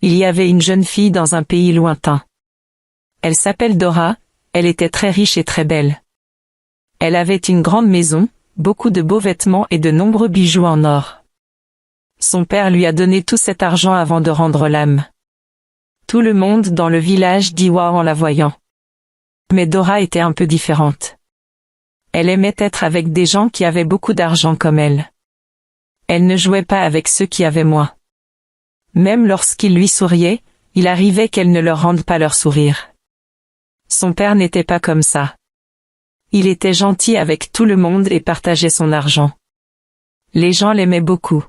Il y avait une jeune fille dans un pays lointain. Elle s'appelle Dora, elle était très riche et très belle. Elle avait une grande maison, beaucoup de beaux vêtements et de nombreux bijoux en or. Son père lui a donné tout cet argent avant de rendre l'âme. Tout le monde dans le village dit waouh en la voyant. Mais Dora était un peu différente. Elle aimait être avec des gens qui avaient beaucoup d'argent comme elle. Elle ne jouait pas avec ceux qui avaient moins. Même lorsqu'ils lui souriaient, il arrivait qu'elle ne leur rende pas leur sourire. Son père n'était pas comme ça. Il était gentil avec tout le monde et partageait son argent. Les gens l'aimaient beaucoup.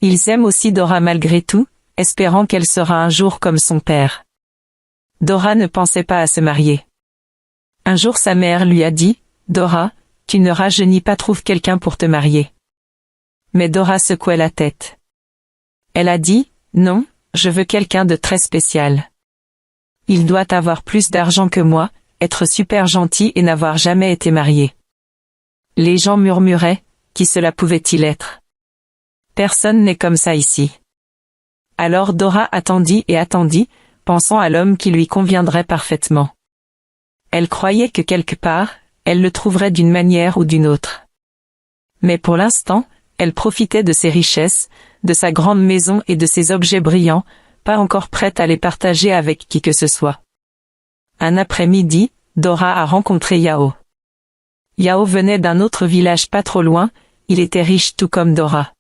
Ils aiment aussi Dora malgré tout, espérant qu'elle sera un jour comme son père. Dora ne pensait pas à se marier. Un jour sa mère lui a dit, « Dora, tu ne rajeunis pas, trouve quelqu'un pour te marier. » Mais Dora secouait la tête. Elle a dit, « Non, je veux quelqu'un de très spécial. Il doit avoir plus d'argent que moi, être super gentil et n'avoir jamais été marié. » Les gens murmuraient, qui cela pouvait-il être? Personne n'est comme ça ici. Alors Dora attendit et attendit, pensant à l'homme qui lui conviendrait parfaitement. Elle croyait que quelque part, elle le trouverait d'une manière ou d'une autre. Mais pour l'instant, elle profitait de ses richesses, de sa grande maison et de ses objets brillants, pas encore prête à les partager avec qui que ce soit. Un après-midi, Dora a rencontré Yao. Yao venait d'un autre village pas trop loin, il était riche tout comme Dora.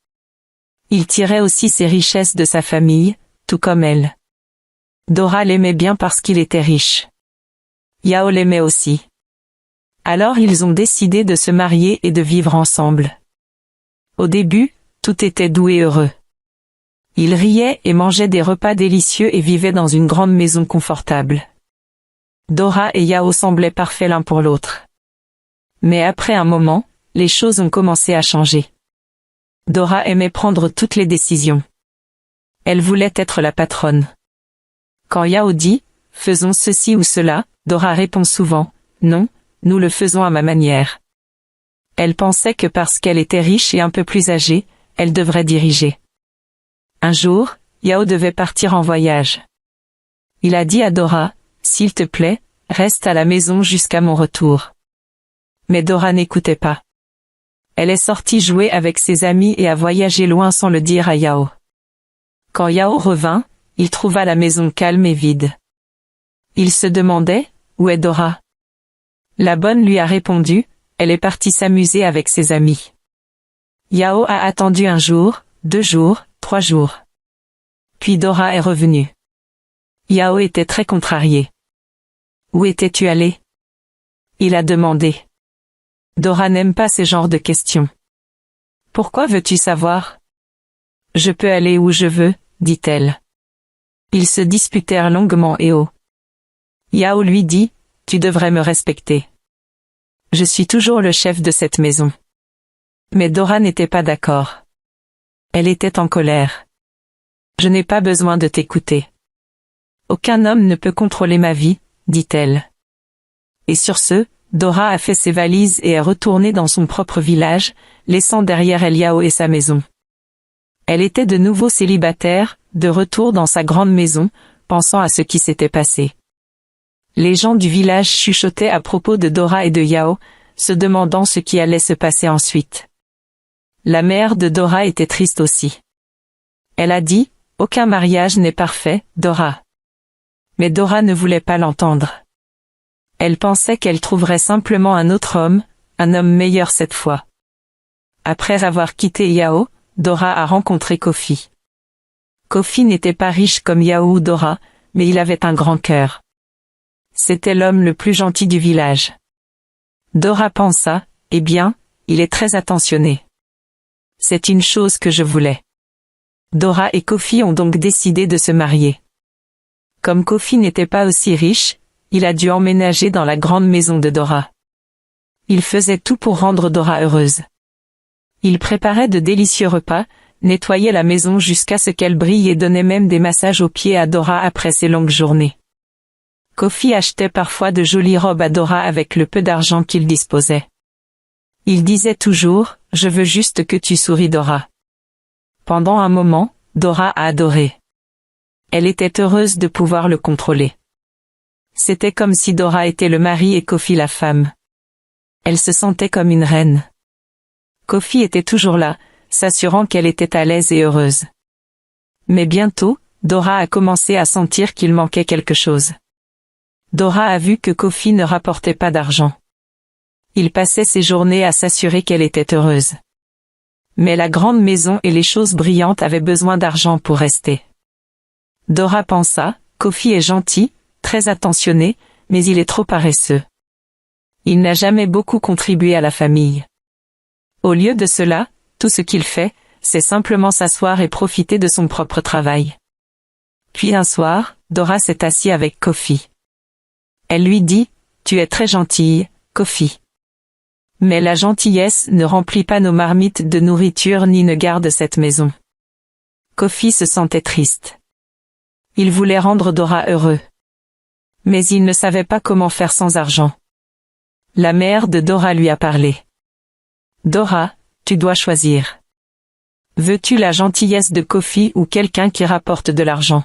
Il tirait aussi ses richesses de sa famille, tout comme elle. Dora l'aimait bien parce qu'il était riche. Yao l'aimait aussi. Alors ils ont décidé de se marier et de vivre ensemble. Au début, tout était doux et heureux. Ils riaient et mangeaient des repas délicieux et vivaient dans une grande maison confortable. Dora et Yao semblaient parfaits l'un pour l'autre. Mais après un moment, les choses ont commencé à changer. Dora aimait prendre toutes les décisions. Elle voulait être la patronne. Quand Yao dit « Faisons ceci ou cela », Dora répond souvent « Non, nous le faisons à ma manière ». Elle pensait que parce qu'elle était riche et un peu plus âgée, elle devrait diriger. Un jour, Yao devait partir en voyage. Il a dit à Dora « S'il te plaît, reste à la maison jusqu'à mon retour ». Mais Dora n'écoutait pas. Elle est sortie jouer avec ses amis et a voyagé loin sans le dire à Yao. Quand Yao revint, il trouva la maison calme et vide. Il se demandait, où est Dora? La bonne lui a répondu, elle est partie s'amuser avec ses amis. Yao a attendu 1 jour, 2 jours, 3 jours. Puis Dora est revenue. Yao était très contrarié. Où étais-tu allé? Il a demandé. Dora n'aime pas ce genre de questions. Pourquoi veux-tu savoir? Je peux aller où je veux, dit-elle. Ils se disputèrent longuement et haut. Yao lui dit, tu devrais me respecter. Je suis toujours le chef de cette maison. Mais Dora n'était pas d'accord. Elle était en colère. Je n'ai pas besoin de t'écouter. Aucun homme ne peut contrôler ma vie, dit-elle. Et sur ce, Dora a fait ses valises et est retournée dans son propre village, laissant derrière elle Yao et sa maison. Elle était de nouveau célibataire, de retour dans sa grande maison, pensant à ce qui s'était passé. Les gens du village chuchotaient à propos de Dora et de Yao, se demandant ce qui allait se passer ensuite. La mère de Dora était triste aussi. Elle a dit, « Aucun mariage n'est parfait, Dora. » Mais Dora ne voulait pas l'entendre. Elle pensait qu'elle trouverait simplement un autre homme, un homme meilleur cette fois. Après avoir quitté Yao, Dora a rencontré Kofi. Kofi n'était pas riche comme Yao ou Dora, mais il avait un grand cœur. C'était l'homme le plus gentil du village. Dora pensa, eh bien, il est très attentionné. C'est une chose que je voulais. Dora et Kofi ont donc décidé de se marier. Comme Kofi n'était pas aussi riche, il a dû emménager dans la grande maison de Dora. Il faisait tout pour rendre Dora heureuse. Il préparait de délicieux repas, nettoyait la maison jusqu'à ce qu'elle brille et donnait même des massages aux pieds à Dora après ses longues journées. Kofi achetait parfois de jolies robes à Dora avec le peu d'argent qu'il disposait. Il disait toujours, « Je veux juste que tu souris Dora ». Pendant un moment, Dora a adoré. Elle était heureuse de pouvoir le contrôler. C'était comme si Dora était le mari et Kofi la femme. Elle se sentait comme une reine. Kofi était toujours là, s'assurant qu'elle était à l'aise et heureuse. Mais bientôt, Dora a commencé à sentir qu'il manquait quelque chose. Dora a vu que Kofi ne rapportait pas d'argent. Il passait ses journées à s'assurer qu'elle était heureuse. Mais la grande maison et les choses brillantes avaient besoin d'argent pour rester. Dora pensa, Kofi est gentil, très attentionné, mais il est trop paresseux. Il n'a jamais beaucoup contribué à la famille. Au lieu de cela, tout ce qu'il fait, c'est simplement s'asseoir et profiter de son propre travail. Puis un soir, Dora s'est assise avec Kofi. Elle lui dit, « Tu es très gentille, Kofi. Mais la gentillesse ne remplit pas nos marmites de nourriture ni ne garde cette maison. » Kofi se sentait triste. Il voulait rendre Dora heureux. Mais il ne savait pas comment faire sans argent. La mère de Dora lui a parlé. « Dora, tu dois choisir. Veux-tu la gentillesse de Kofi ou quelqu'un qui rapporte de l'argent ?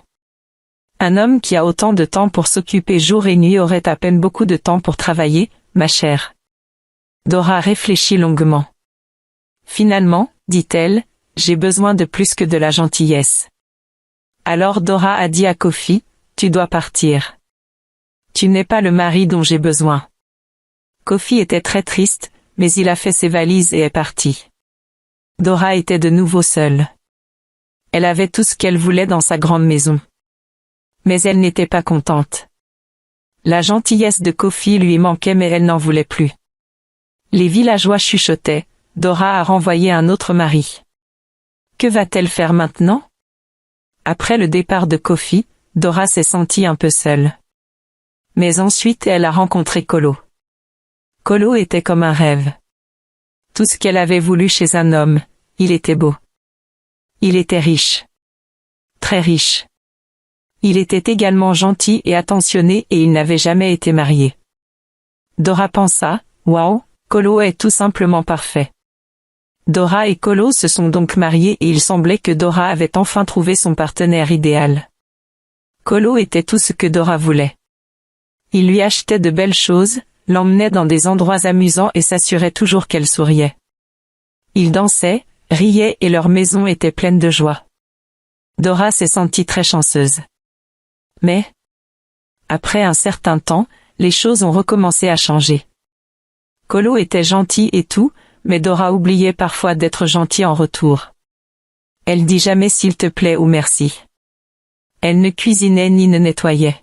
Un homme qui a autant de temps pour s'occuper jour et nuit aurait à peine beaucoup de temps pour travailler, ma chère. » Dora réfléchit longuement. Finalement, dit-elle, j'ai besoin de plus que de la gentillesse. Alors Dora a dit à Kofi, tu dois partir. Tu n'es pas le mari dont j'ai besoin. Kofi était très triste, mais il a fait ses valises et est parti. Dora était de nouveau seule. Elle avait tout ce qu'elle voulait dans sa grande maison. Mais elle n'était pas contente. La gentillesse de Kofi lui manquait mais elle n'en voulait plus. Les villageois chuchotaient, Dora a renvoyé un autre mari. Que va-t-elle faire maintenant ? Après le départ de Kofi, Dora s'est sentie un peu seule. Mais ensuite elle a rencontré Kolo. Kolo était comme un rêve. Tout ce qu'elle avait voulu chez un homme, il était beau. Il était riche. Très riche. Il était également gentil et attentionné et il n'avait jamais été marié. Dora pensa, waouh, Kolo est tout simplement parfait. Dora et Kolo se sont donc mariés et il semblait que Dora avait enfin trouvé son partenaire idéal. Kolo était tout ce que Dora voulait. Il lui achetait de belles choses, l'emmenait dans des endroits amusants et s'assurait toujours qu'elle souriait. Ils dansaient, riaient et leur maison était pleine de joie. Dora s'est sentie très chanceuse. Mais, après un certain temps, les choses ont recommencé à changer. Kolo était gentil et tout, mais Dora oubliait parfois d'être gentil en retour. Elle dit jamais s'il te plaît ou merci. Elle ne cuisinait ni ne nettoyait.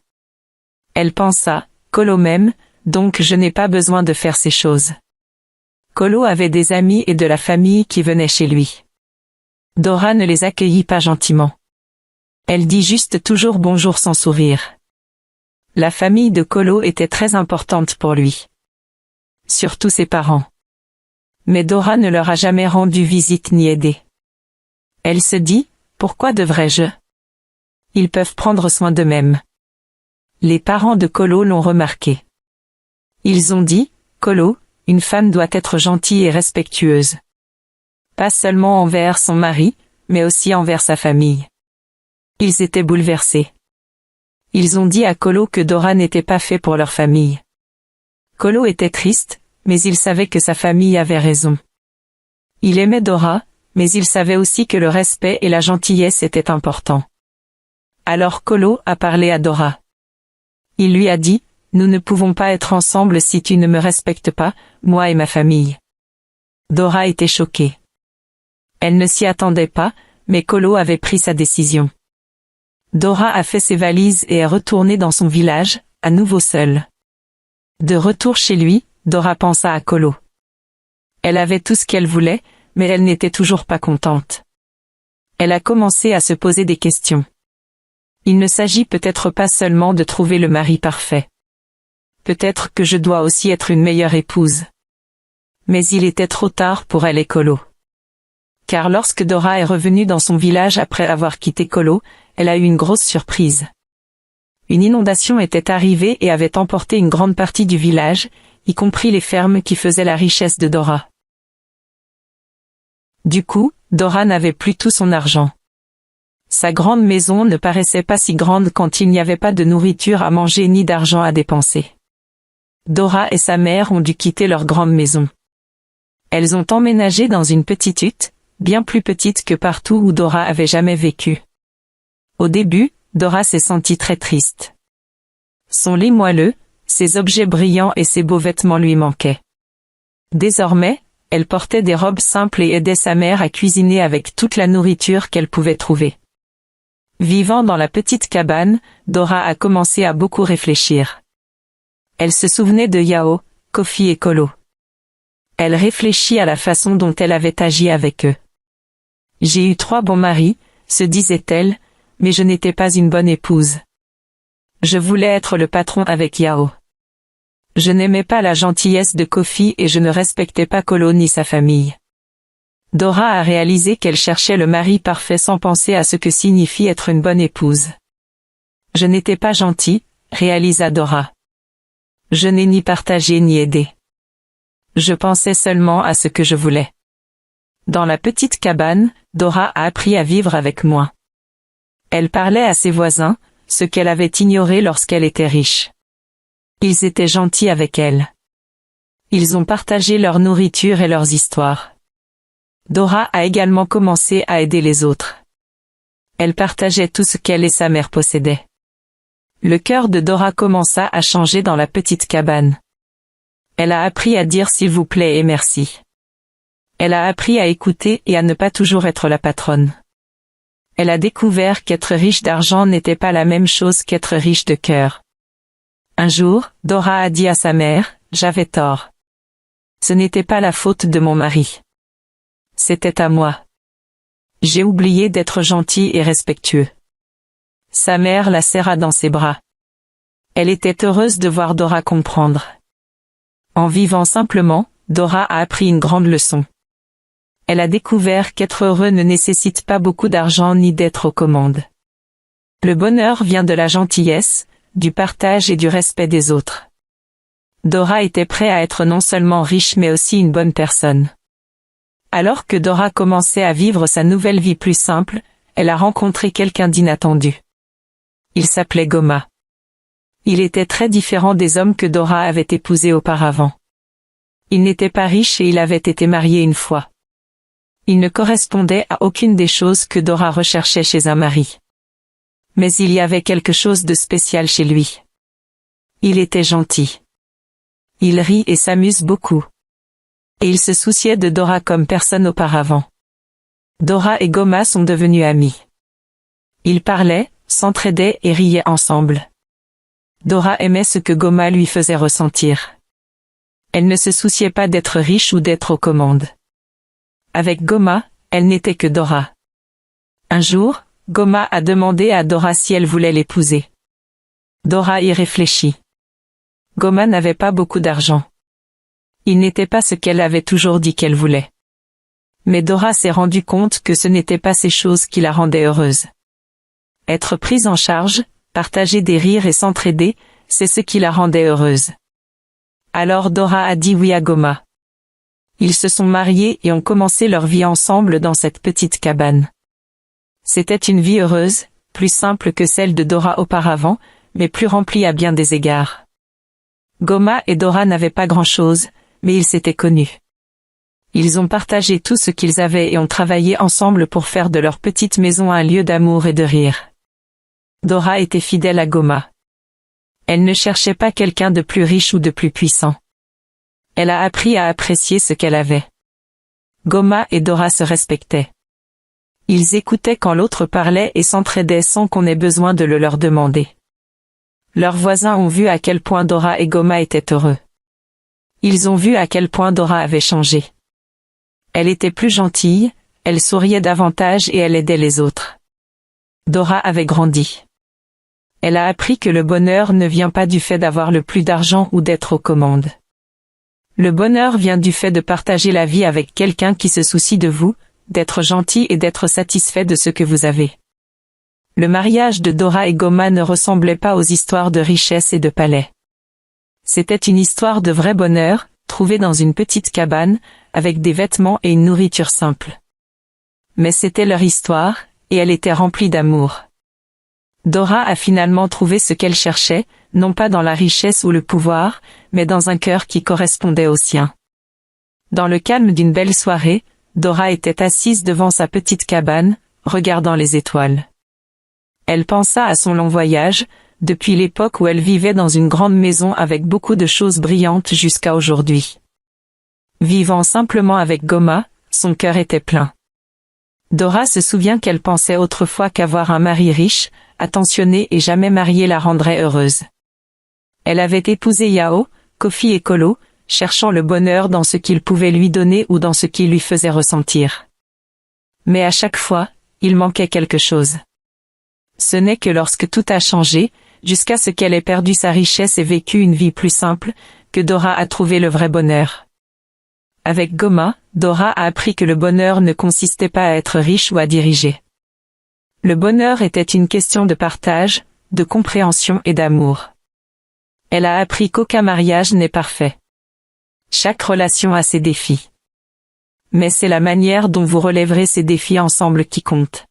Elle pensa, Kolo m'aime, donc je n'ai pas besoin de faire ces choses. Kolo avait des amis et de la famille qui venaient chez lui. Dora ne les accueillit pas gentiment. Elle dit juste toujours bonjour sans sourire. La famille de Kolo était très importante pour lui. Surtout ses parents. Mais Dora ne leur a jamais rendu visite ni aidé. Elle se dit, pourquoi devrais-je ? Ils peuvent prendre soin d'eux-mêmes. Les parents de Kolo l'ont remarqué. Ils ont dit, Kolo, une femme doit être gentille et respectueuse. Pas seulement envers son mari, mais aussi envers sa famille. Ils étaient bouleversés. Ils ont dit à Kolo que Dora n'était pas fait pour leur famille. Kolo était triste, mais il savait que sa famille avait raison. Il aimait Dora, mais il savait aussi que le respect et la gentillesse étaient importants. Alors Kolo a parlé à Dora. Il lui a dit, nous ne pouvons pas être ensemble si tu ne me respectes pas, moi et ma famille. Dora était choquée. Elle ne s'y attendait pas, mais Kolo avait pris sa décision. Dora a fait ses valises et est retournée dans son village, à nouveau seule. De retour chez lui, Dora pensa à Kolo. Elle avait tout ce qu'elle voulait, mais elle n'était toujours pas contente. Elle a commencé à se poser des questions. Il ne s'agit peut-être pas seulement de trouver le mari parfait. Peut-être que je dois aussi être une meilleure épouse. Mais il était trop tard pour elle et Kolo. Car lorsque Dora est revenue dans son village après avoir quitté Kolo, elle a eu une grosse surprise. Une inondation était arrivée et avait emporté une grande partie du village, y compris les fermes qui faisaient la richesse de Dora. Du coup, Dora n'avait plus tout son argent. Sa grande maison ne paraissait pas si grande quand il n'y avait pas de nourriture à manger ni d'argent à dépenser. Dora et sa mère ont dû quitter leur grande maison. Elles ont emménagé dans une petite hutte, bien plus petite que partout où Dora avait jamais vécu. Au début, Dora s'est sentie très triste. Son lit moelleux, ses objets brillants et ses beaux vêtements lui manquaient. Désormais, elle portait des robes simples et aidait sa mère à cuisiner avec toute la nourriture qu'elle pouvait trouver. Vivant dans la petite cabane, Dora a commencé à beaucoup réfléchir. Elle se souvenait de Yao, Kofi et Kolo. Elle réfléchit à la façon dont elle avait agi avec eux. J'ai eu 3 bons maris, se disait-elle, mais je n'étais pas une bonne épouse. Je voulais être le patron avec Yao. Je n'aimais pas la gentillesse de Kofi et je ne respectais pas Kolo ni sa famille. Dora a réalisé qu'elle cherchait le mari parfait sans penser à ce que signifie être une bonne épouse. Je n'étais pas gentil, réalisa Dora. Je n'ai ni partagé ni aidé. Je pensais seulement à ce que je voulais. Dans la petite cabane, Dora a appris à vivre avec moi. Elle parlait à ses voisins, ce qu'elle avait ignoré lorsqu'elle était riche. Ils étaient gentils avec elle. Ils ont partagé leur nourriture et leurs histoires. Dora a également commencé à aider les autres. Elle partageait tout ce qu'elle et sa mère possédaient. Le cœur de Dora commença à changer dans la petite cabane. Elle a appris à dire s'il vous plaît et merci. Elle a appris à écouter et à ne pas toujours être la patronne. Elle a découvert qu'être riche d'argent n'était pas la même chose qu'être riche de cœur. Un jour, Dora a dit à sa mère, « J'avais tort. Ce n'était pas la faute de mon mari. C'était à moi. J'ai oublié d'être gentil et respectueux. » Sa mère la serra dans ses bras. Elle était heureuse de voir Dora comprendre. En vivant simplement, Dora a appris une grande leçon. Elle a découvert qu'être heureux ne nécessite pas beaucoup d'argent ni d'être aux commandes. Le bonheur vient de la gentillesse, du partage et du respect des autres. Dora était prête à être non seulement riche mais aussi une bonne personne. Alors que Dora commençait à vivre sa nouvelle vie plus simple, elle a rencontré quelqu'un d'inattendu. Il s'appelait Goma. Il était très différent des hommes que Dora avait épousés auparavant. Il n'était pas riche et il avait été marié une fois. Il ne correspondait à aucune des choses que Dora recherchait chez un mari. Mais il y avait quelque chose de spécial chez lui. Il était gentil. Il rit et s'amuse beaucoup. Et il se souciait de Dora comme personne auparavant. Dora et Goma sont devenus amis. Ils parlaient, s'entraidaient et riaient ensemble. Dora aimait ce que Goma lui faisait ressentir. Elle ne se souciait pas d'être riche ou d'être aux commandes. Avec Goma, elle n'était que Dora. Un jour, Goma a demandé à Dora si elle voulait l'épouser. Dora y réfléchit. Goma n'avait pas beaucoup d'argent. Il n'était pas ce qu'elle avait toujours dit qu'elle voulait. Mais Dora s'est rendue compte que ce n'était pas ces choses qui la rendaient heureuse. Être prise en charge, partager des rires et s'entraider, c'est ce qui la rendait heureuse. Alors Dora a dit oui à Goma. Ils se sont mariés et ont commencé leur vie ensemble dans cette petite cabane. C'était une vie heureuse, plus simple que celle de Dora auparavant, mais plus remplie à bien des égards. Goma et Dora n'avaient pas grand-chose, mais ils s'étaient connus. Ils ont partagé tout ce qu'ils avaient et ont travaillé ensemble pour faire de leur petite maison un lieu d'amour et de rire. Dora était fidèle à Goma. Elle ne cherchait pas quelqu'un de plus riche ou de plus puissant. Elle a appris à apprécier ce qu'elle avait. Goma et Dora se respectaient. Ils écoutaient quand l'autre parlait et s'entraidaient sans qu'on ait besoin de le leur demander. Leurs voisins ont vu à quel point Dora et Goma étaient heureux. Ils ont vu à quel point Dora avait changé. Elle était plus gentille, elle souriait davantage et elle aidait les autres. Dora avait grandi. Elle a appris que le bonheur ne vient pas du fait d'avoir le plus d'argent ou d'être aux commandes. Le bonheur vient du fait de partager la vie avec quelqu'un qui se soucie de vous, d'être gentil et d'être satisfait de ce que vous avez. Le mariage de Dora et Goma ne ressemblait pas aux histoires de richesse et de palais. C'était une histoire de vrai bonheur, trouvée dans une petite cabane, avec des vêtements et une nourriture simple. Mais c'était leur histoire, et elle était remplie d'amour. Dora a finalement trouvé ce qu'elle cherchait, non pas dans la richesse ou le pouvoir, mais dans un cœur qui correspondait au sien. Dans le calme d'une belle soirée, Dora était assise devant sa petite cabane, regardant les étoiles. Elle pensa à son long voyage, depuis l'époque où elle vivait dans une grande maison avec beaucoup de choses brillantes jusqu'à aujourd'hui. Vivant simplement avec Gomain, son cœur était plein. Dora se souvient qu'elle pensait autrefois qu'avoir un mari riche, attentionné et jamais marié la rendrait heureuse. Elle avait épousé Yao, Kofi et Kolo, cherchant le bonheur dans ce qu'il pouvait lui donner ou dans ce qu'il lui faisait ressentir. Mais à chaque fois, il manquait quelque chose. Ce n'est que lorsque tout a changé, jusqu'à ce qu'elle ait perdu sa richesse et vécu une vie plus simple, que Dora a trouvé le vrai bonheur. Avec Gomain, Dora a appris que le bonheur ne consistait pas à être riche ou à diriger. Le bonheur était une question de partage, de compréhension et d'amour. Elle a appris qu'aucun mariage n'est parfait. Chaque relation a ses défis. Mais c'est la manière dont vous relèverez ces défis ensemble qui compte.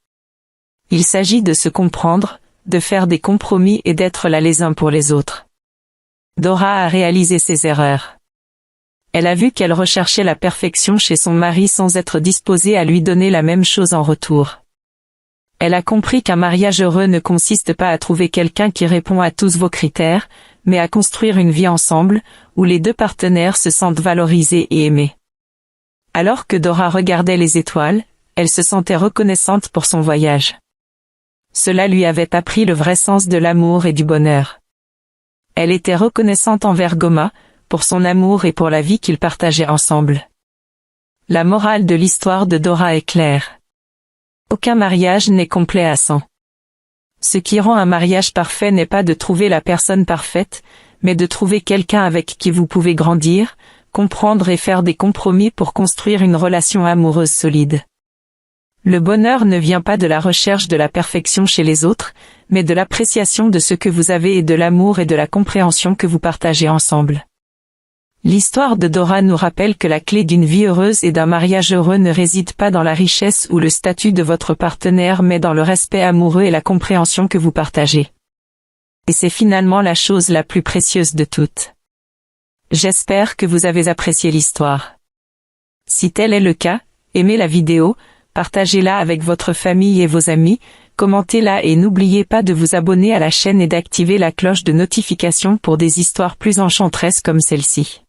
Il s'agit de se comprendre, de faire des compromis et d'être là les uns pour les autres. Dora a réalisé ses erreurs. Elle a vu qu'elle recherchait la perfection chez son mari sans être disposée à lui donner la même chose en retour. Elle a compris qu'un mariage heureux ne consiste pas à trouver quelqu'un qui répond à tous vos critères, mais à construire une vie ensemble, où les deux partenaires se sentent valorisés et aimés. Alors que Dora regardait les étoiles, elle se sentait reconnaissante pour son voyage. Cela lui avait appris le vrai sens de l'amour et du bonheur. Elle était reconnaissante envers Gomain, pour son amour et pour la vie qu'ils partageaient ensemble. La morale de l'histoire de Dora est claire. Aucun mariage n'est complet à 100. Ce qui rend un mariage parfait n'est pas de trouver la personne parfaite, mais de trouver quelqu'un avec qui vous pouvez grandir, comprendre et faire des compromis pour construire une relation amoureuse solide. Le bonheur ne vient pas de la recherche de la perfection chez les autres, mais de l'appréciation de ce que vous avez et de l'amour et de la compréhension que vous partagez ensemble. L'histoire de Dora nous rappelle que la clé d'une vie heureuse et d'un mariage heureux ne réside pas dans la richesse ou le statut de votre partenaire mais dans le respect amoureux et la compréhension que vous partagez. Et c'est finalement la chose la plus précieuse de toutes. J'espère que vous avez apprécié l'histoire. Si tel est le cas, aimez la vidéo, partagez-la avec votre famille et vos amis, commentez-la et n'oubliez pas de vous abonner à la chaîne et d'activer la cloche de notification pour des histoires plus enchanteresses comme celle-ci.